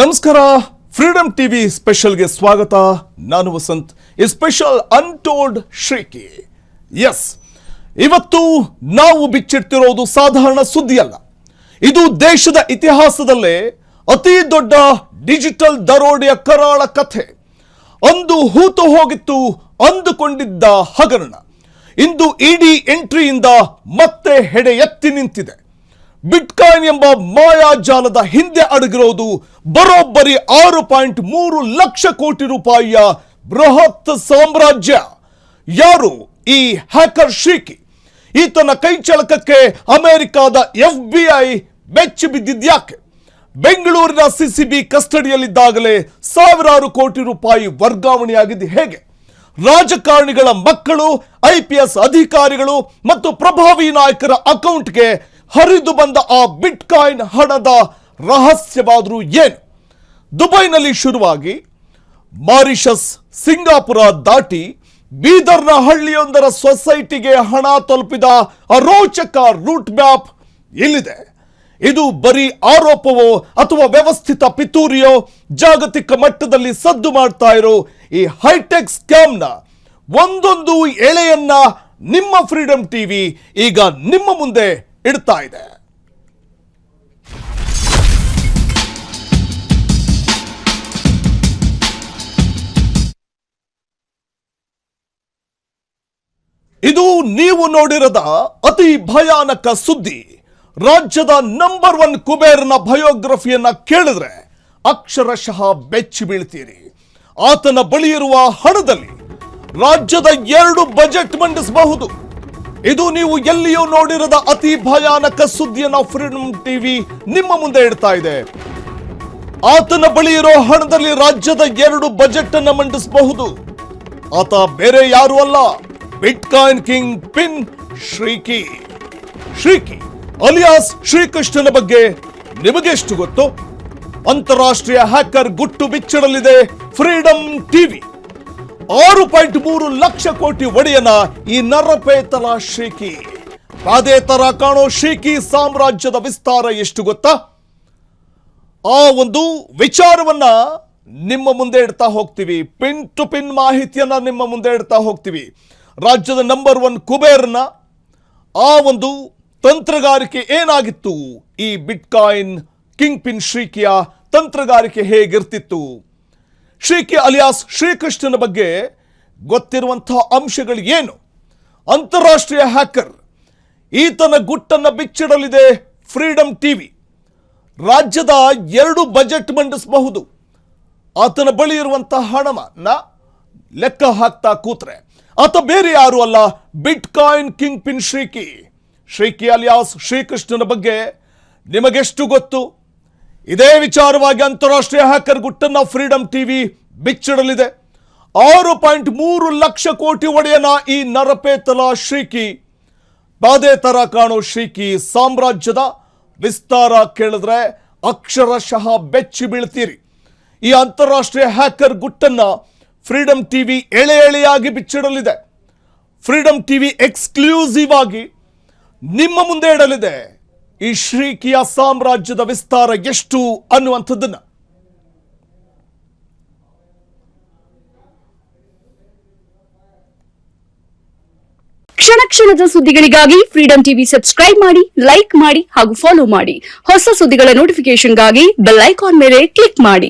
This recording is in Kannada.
ನಮಸ್ಕಾರ ಫ್ರೀಡಂ ಟಿವಿ ಸ್ಪೆಷಲ್ ಗೆ ಸ್ವಾಗತ. ನಾನು ವಸಂತ್. ಈ ಸ್ಪೆಷಲ್ ಅನ್ಟೋಲ್ಡ್ ಶ್ರೀಕಿ. ಎಸ್, ಇವತ್ತು ನಾವು ಬಿಚ್ಚಿಡ್ತಿರೋದು ಸಾಧಾರಣ ಸುದ್ದಿ ಅಲ್ಲ. ಇದು ದೇಶದ ಇತಿಹಾಸದಲ್ಲೇ ಅತಿ ದೊಡ್ಡ ಡಿಜಿಟಲ್ ದರೋಡೆಯ ಕರಾಳ ಕಥೆ. ಅಂದು ಹೂತು ಹೋಗಿತ್ತು ಅಂದುಕೊಂಡಿದ್ದ ಹಗರಣ ಇಂದು ಇಡಿ ಎಂಟ್ರಿಯಿಂದ ಮತ್ತೆ ಹೆಡೆ ಎತ್ತಿ ನಿಂತಿದೆ. ಬಿಟ್ಕಾಯಿನ್ ಎಂಬ ಮಾಯಾಜಾಲದ ಹಿಂದೆ ಅಡಗಿರೋದು ಬರೋಬ್ಬರಿ 6.3 ಲಕ್ಷ ಕೋಟಿ ರೂಪಾಯಿಯ ಬೃಹತ್ ಸಾಮ್ರಾಜ್ಯ. ಯಾರು ಈ ಹ್ಯಾಕರ್ ಶ್ರೀಕಿ? ಈತನ ಕೈಚಳಕಕ್ಕೆ ಅಮೆರಿಕಾದ FBI ಬೆಚ್ಚಿ ಬಿದ್ದಿದ್ಯಾಕೆ? ಬೆಂಗಳೂರಿನ ಸಿಸಿಬಿ ಕಸ್ಟಡಿಯಲ್ಲಿದ್ದಾಗಲೇ ಸಾವಿರಾರು ಕೋಟಿ ರೂಪಾಯಿ ವರ್ಗಾವಣೆಯಾಗಿದ್ದು ಹೇಗೆ? ರಾಜಕಾರಣಿಗಳ ಮಕ್ಕಳು, IPS ಅಧಿಕಾರಿಗಳು ಮತ್ತು ಪ್ರಭಾವಿ ನಾಯಕರ ಅಕೌಂಟ್ಗೆ ಹರಿದು ಬಂದ ಆ ಬಿಟ್ಕಾಯಿನ್ ಹಣದ ರಹಸ್ಯವಾದರೂ ಏನು? ದುಬೈನಲ್ಲಿ ಶುರುವಾಗಿ ಮಾರಿಷಸ್, ಸಿಂಗಾಪುರ ದಾಟಿ ಬೀದರ್ನ ಹಳ್ಳಿಯೊಂದರ ಸೊಸೈಟಿಗೆ ಹಣ ತಲುಪಿದ ಅರೋಚಕ ರೂಟ್ ಮ್ಯಾಪ್ ಇಲ್ಲಿದೆ. ಇದು ಬರೀ ಆರೋಪವೋ ಅಥವಾ ವ್ಯವಸ್ಥಿತ ಪಿತೂರಿಯೋ? ಜಾಗತಿಕ ಮಟ್ಟದಲ್ಲಿ ಸದ್ದು ಮಾಡ್ತಾ ಇರೋ ಈ ಹೈಟೆಕ್ ಸ್ಕ್ಯಾಮ್ನ ಒಂದೊಂದು ಎಳೆಯನ್ನ ನಿಮ್ಮ ಫ್ರೀಡಂ ಟಿವಿ ಈಗ ನಿಮ್ಮ ಮುಂದೆ ಇಡ್ತಾ ಇದೆ. ಇದು ನೀವು ನೋಡಿರದ ಅತಿ ಭಯಾನಕ ಸುದ್ದಿ. ರಾಜ್ಯದ ನಂಬರ್ 1 ಕುಬೇರನ ಬಯೋಗ್ರಫಿಯನ್ನ ಕೇಳಿದ್ರೆ ಅಕ್ಷರಶಃ ಬೆಚ್ಚಿ ಬೀಳ್ತೀರಿ. ಆತನ ಬಳಿ ಇರುವ ಹಣದಲ್ಲಿ ರಾಜ್ಯದ 2 ಬಜೆಟ್ ಮಂಡಿಸಬಹುದು. ಇದು ನೀವು ಎಲ್ಲಿಯೂ ನೋಡಿರದ ಅತಿ ಭಯಾನಕ ಸುದ್ದಿಯನ್ನು ಫ್ರೀಡಂ ಟಿವಿ ನಿಮ್ಮ ಮುಂದೆ ಇಡ್ತಾ ಇದೆ. ಆತನ ಬಳಿ ಇರೋ ಹಣದಲ್ಲಿ ರಾಜ್ಯದ 2 ಬಜೆಟ್ ಅನ್ನು ಮಂಡಿಸಬಹುದು. ಆತ ಬೇರೆ ಯಾರು ಅಲ್ಲ, bitcoin king pin Sriki. Sriki alias ಶ್ರೀಕೃಷ್ಣನ ಬಗ್ಗೆ ನಿಮಗೆಷ್ಟು ಗೊತ್ತು? ಅಂತಾರಾಷ್ಟ್ರೀಯ ಹ್ಯಾಕರ್ ಗುಟ್ಟು ಬಿಚ್ಚಿಡಲಿದೆ ಫ್ರೀಡಂ ಟಿವಿ. 6.3 ಲಕ್ಷ ಕೋಟಿ ಒಡೆಯನ ಈ ನರಪೇತಲ ಶ್ರೀಕಿ. ಅದೇ ತರ ಕಾಣೋ ಶ್ರೀಕಿ ಸಾಮ್ರಾಜ್ಯದ ವಿಸ್ತಾರ ಎಷ್ಟು ಗೊತ್ತಾ? ಆ ಒಂದು ವಿಚಾರವನ್ನ ನಿಮ್ಮ ಮುಂದೆ ಇಡ್ತಾ ಹೋಗ್ತೀವಿ. ಪಿನ್ ಟು ಪಿನ್ ಮಾಹಿತಿಯನ್ನ ನಿಮ್ಮ ಮುಂದೆ ಇಡ್ತಾ ಹೋಗ್ತೀವಿ. ರಾಜ್ಯದ ನಂಬರ್ 1 ಕುಬೇರ್ನ ಆ ಒಂದು ತಂತ್ರಗಾರಿಕೆ ಏನಾಗಿತ್ತು? ಈ ಬಿಟ್ಕಾಯಿನ್ ಕಿಂಗ್ ಪಿನ್ ಶ್ರೀಕಿಯ ತಂತ್ರಗಾರಿಕೆ ಹೇಗಿರ್ತಿತ್ತು? ಶ್ರೀಕಿ ಅಲಿಯಾಸ್ ಶ್ರೀಕೃಷ್ಣನ ಬಗ್ಗೆ ಗೊತ್ತಿರುವಂತಹ ಅಂಶಗಳು ಏನು? ಅಂತಾರಾಷ್ಟ್ರೀಯ ಹ್ಯಾಕರ್, ಈತನ ಗುಟ್ಟನ್ನು ಬಿಚ್ಚಿಡಲಿದೆ ಫ್ರೀಡಂ ಟಿವಿ. ರಾಜ್ಯದ 2 ಬಜೆಟ್ ಮಂಡಿಸಬಹುದು. ಆತನ ಬಳಿ ಇರುವಂತಹ ಹಣವನ್ನ ಲೆಕ್ಕ ಹಾಕ್ತಾ ಕೂತ್ರೆ ಆತ ಬೇರೆ ಯಾರು ಅಲ್ಲ, bitcoin king pin Sriki. Sriki alias ಶ್ರೀಕೃಷ್ಣನ ಬಗ್ಗೆ ನಿಮಗೆಷ್ಟು ಗೊತ್ತು? ಇದೇ ವಿಚಾರವಾಗಿ ಅಂತಾರಾಷ್ಟ್ರೀಯ ಹ್ಯಾಕರ್ ಗುಟ್ಟನ್ನ ಫ್ರೀಡಂ ಟಿವಿ ಬಿಚ್ಚಿಡಲಿದೆ. 6.3 ಲಕ್ಷ ಕೋಟಿ ಒಡೆಯನ ಈ ನರಪೇತಲ ಶ್ರೀಕಿ. ಅದೇ ತರ ಕಾಣೋ ಶ್ರೀಕಿ ಸಾಮ್ರಾಜ್ಯದ ವಿಸ್ತಾರ ಕೇಳಿದ್ರೆ ಅಕ್ಷರಶಃ ಬೆಚ್ಚಿ ಬೀಳ್ತೀರಿ. ಈ ಅಂತಾರಾಷ್ಟ್ರೀಯ ಹ್ಯಾಕರ್ ಗುಟ್ಟನ್ನ ಫ್ರೀಡಂ ಟಿವಿ ಎಳೆ ಎಳೆಯಾಗಿ ಬಿಚ್ಚಿಡಲಿದೆ. ಫ್ರೀಡಂ ಟಿವಿ ಎಕ್ಸ್ಕ್ಲೂಸಿವ್ ಆಗಿ ನಿಮ್ಮ ಮುಂದೆ ಇಡಲಿದೆ ಈ ಶ್ರೀಕಿಯ ಸಾಮ್ರಾಜ್ಯದ ವಿಸ್ತಾರ ಎಷ್ಟು ಅನ್ನುವಂಥದ್ದನ್ನ. ಕ್ಷಣ ಕ್ಷಣದ ಸುದ್ದಿಗಳಿಗಾಗಿ ಫ್ರೀಡಂ ಟಿವಿ ಸಬ್ಸ್ಕ್ರೈಬ್ ಮಾಡಿ, ಲೈಕ್ ಮಾಡಿ ಹಾಗೂ ಫಾಲೋ ಮಾಡಿ. ಹೊಸ ಸುದ್ದಿಗಳ ನೋಟಿಫಿಕೇಶನ್ಗಾಗಿ ಬೆಲ್ ಐಕಾನ್ ಮೇಲೆ ಕ್ಲಿಕ್ ಮಾಡಿ.